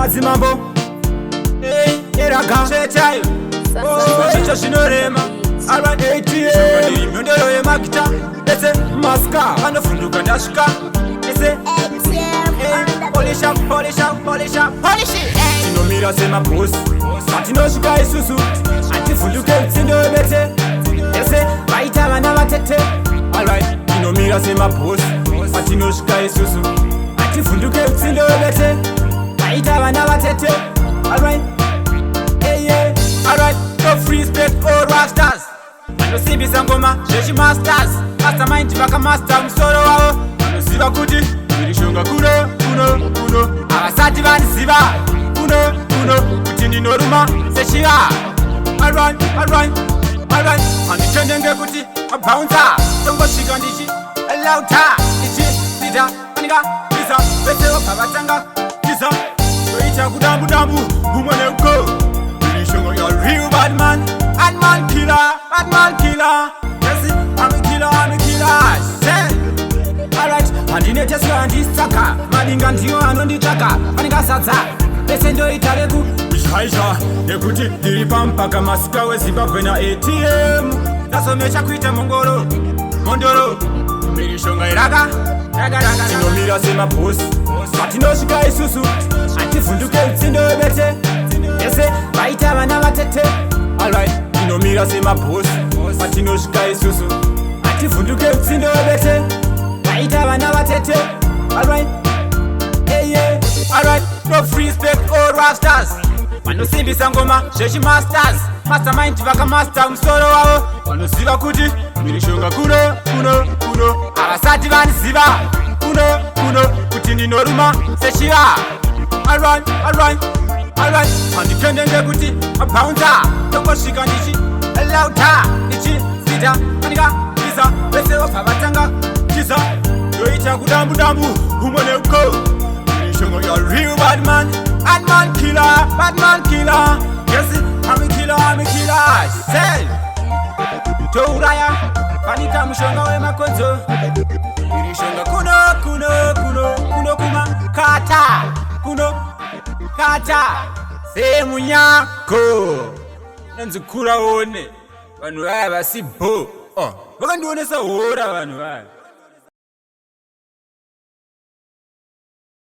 madzimambo eraga chetayo chicho chinorema alright ATM nyondero yemagita ese maska anofunduka ndasvika ese polish it tinomira semabosi patinosvika isusu ativhunduke mutsindo webete ese vaita vana vatete alright tinomira semabosi patinosvika isusu ativhunduke mutsindo webete vaita vana vatete alright alright no free respect all rastas vanosimbisa ngoma zvechimasters mastermind vakamaster musoro wavo vanoziva kuti irishonga kuno havasati vaniziva kuno kuti ndinoruma sechiva alright handitendenge kuti mabhaunsa tongosvika ndichi lauta ndichizita anika iza vese vobva vatanga iza toita kudambu umwe neuko irishonga ya real bad man killer yes I'm a killer say alright handineteswa handisaka madinga ndiyo anonditsvaka andingasadza pese ndoita reku zvaizva nekuti ndiri pampaka masika wezimbabwe naATM ndazomecha kuita mondoro mirishonga iraka tinomira semabhosi patinosvika isusu hativhunduke mutsindo webete ese vaita vana vatete alright tinomira semabhosi patinosvika isusu hativhunduke mutsindo webete vaita vana vatete alright alright no free respect all rastas vanosimbisa ngoma zvechimasters mastermind vakamaster musoro wavo vanoziva kuti mirishonga kuno havasati vaniziva kuno kuti ndinoruma sechiva alright handitendenge kuti mabhaunsa tongosvika ndichi lauta ndichizita anika iza vese vobva vatanga tiza ndoita kudambu umwe neuko irishonga ya real bad man killer yes I'm a killer say touraya panika mushonga wemakonzo irishonga kuno kuma kata semunyako nanzikuraone vanhu vaya vasibo vakandionesa hora vanhu vaya